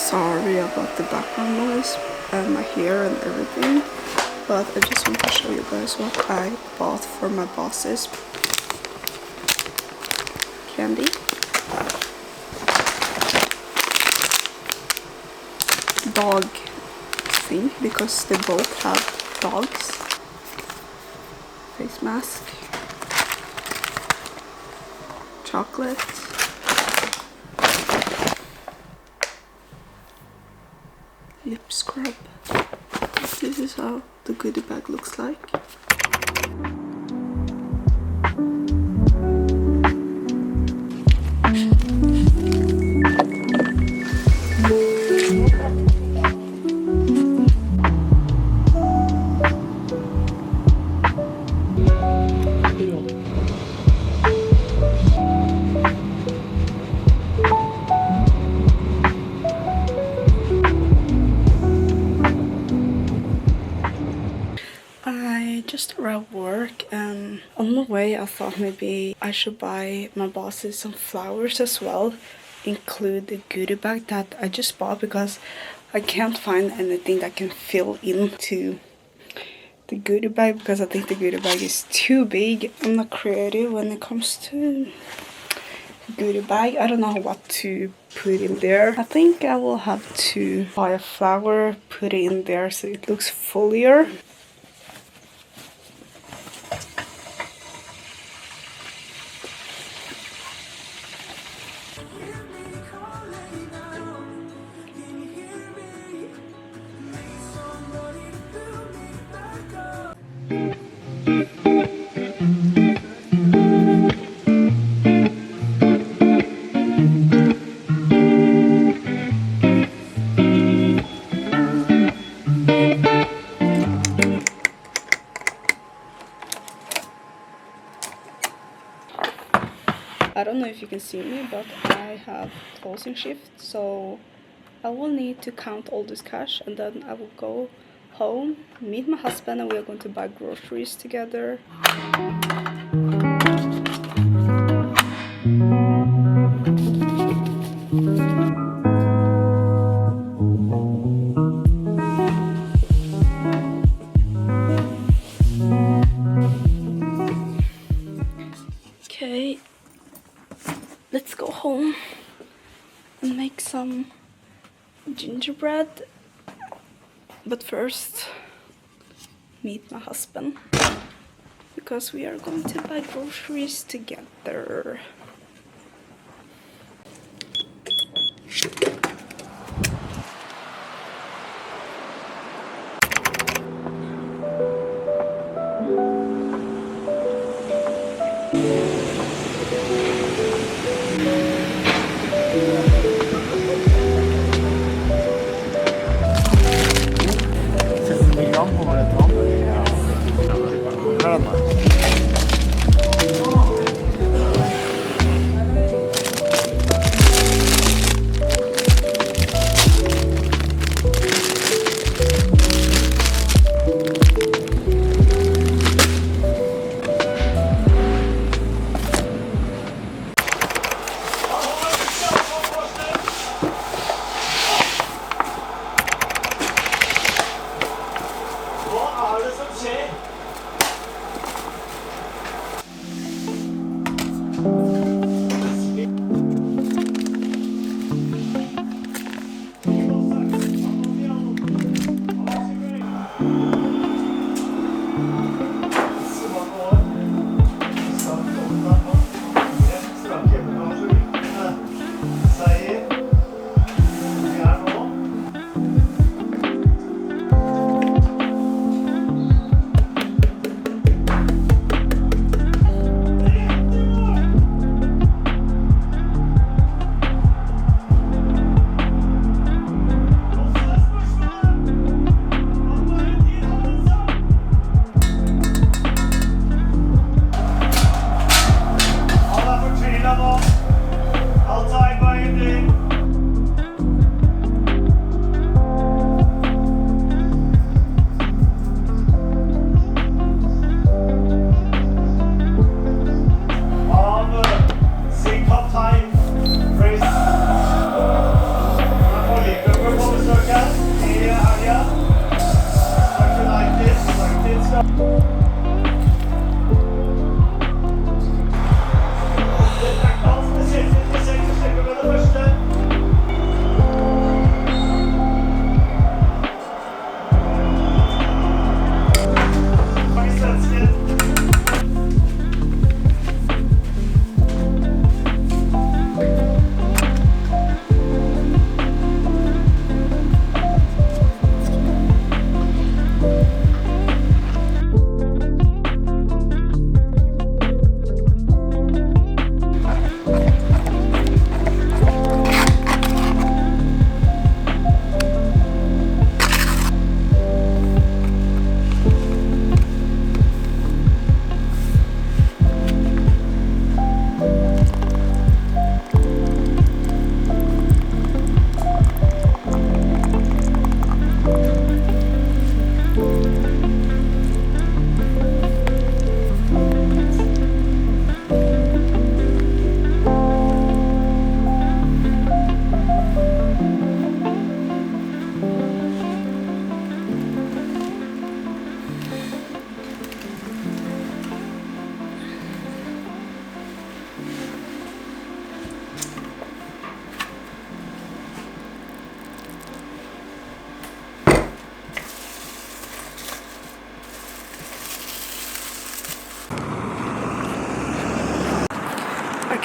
sorry about the background noise and my hair and everything, but I just want to show you guys what I bought for my bosses. Candy, dog thing because they both have dogs, face mask, chocolate, lip scrub. This is how the goodie bag looks like. I just arrived work, and on the way I thought maybe I should buy my bosses some flowers as well, include the goodie bag that I just bought because I can't find anything that can fill into the goodie bag because I think the goodie bag is too big. I'm not creative when it comes to goodie bag. I don't know what to put in there. I think I will have to buy a flower, put it in there so it looks fuller. I don't know if you can see me, but I have closing shift, so I will need to count all this cash and then I will go home, meet my husband, and we are going to buy groceries together. Okay. Let's go home and make some gingerbread. But first, meet my husband because we are going to buy groceries together.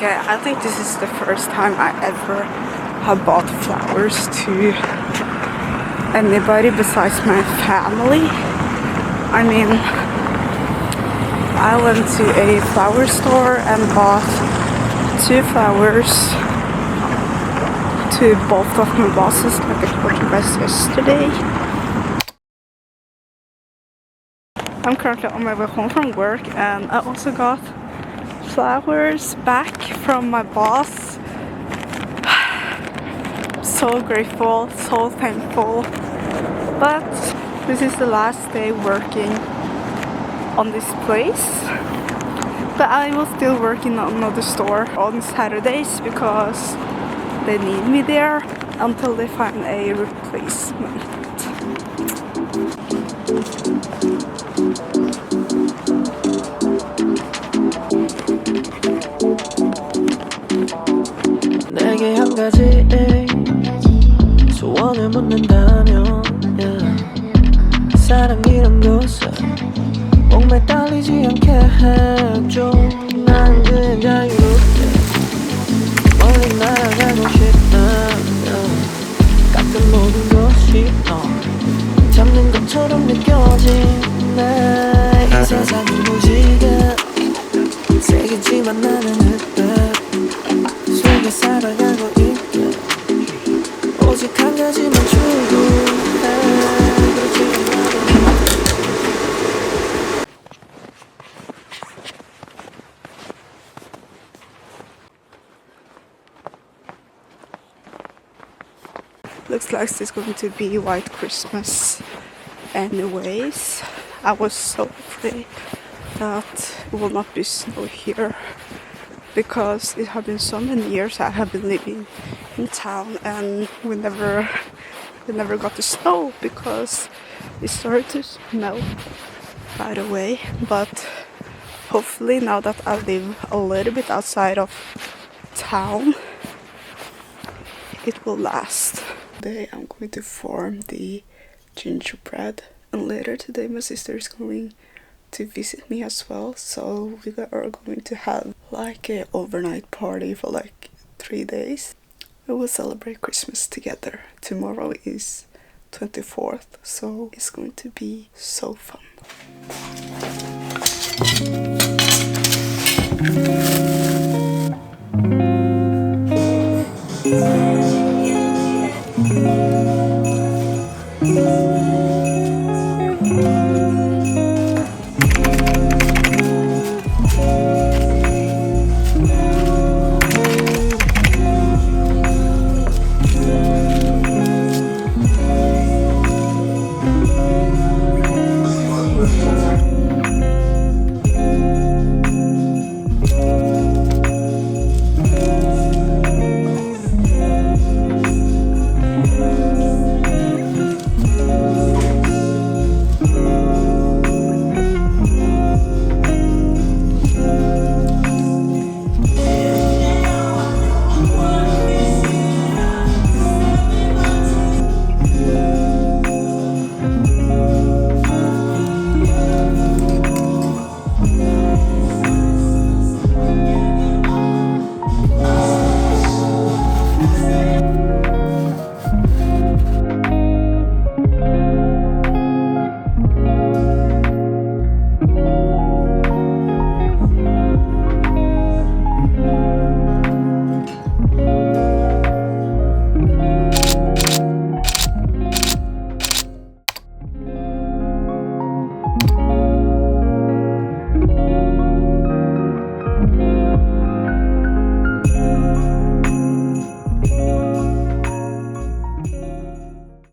Okay, I think this is the first time I ever have bought flowers to anybody besides my family. I mean, I went to a flower store and bought 2 flowers to both of my bosses, like I told you guys yesterday. I'm currently on my way home from work, and I also got flowers back from my boss. So grateful, so thankful. But this is the last day working on this place. But I will still work in another store on Saturdays because they need me there until they find a replacement. 내게 한 가지 소원을 묻는다면 사랑이란 것을 목매달리지 않게 해줘. 난 그냥 자유롭게 멀리 날아가고 싶다. 같은 모든 것이 잡는 것처럼 느껴지네. 이 세상이 무지개 세겠지만 나는 흑백 속에 살아가고 있게 오직 한 가지만 추구해. 그렇지 않아도 Looks like it's going to be white Christmas anyways. I was so afraid that it will not be snow here because it has been so many years I have been living in town and we never got the snow because it started to melt right away. But hopefully now that I live a little bit outside of town, it will last. Today I'm going to form the gingerbread, and later today my sister is going to visit me as well, so we are going to have like an overnight party for like 3 days. We will celebrate Christmas together. Tomorrow is 24th, so it's going to be so fun.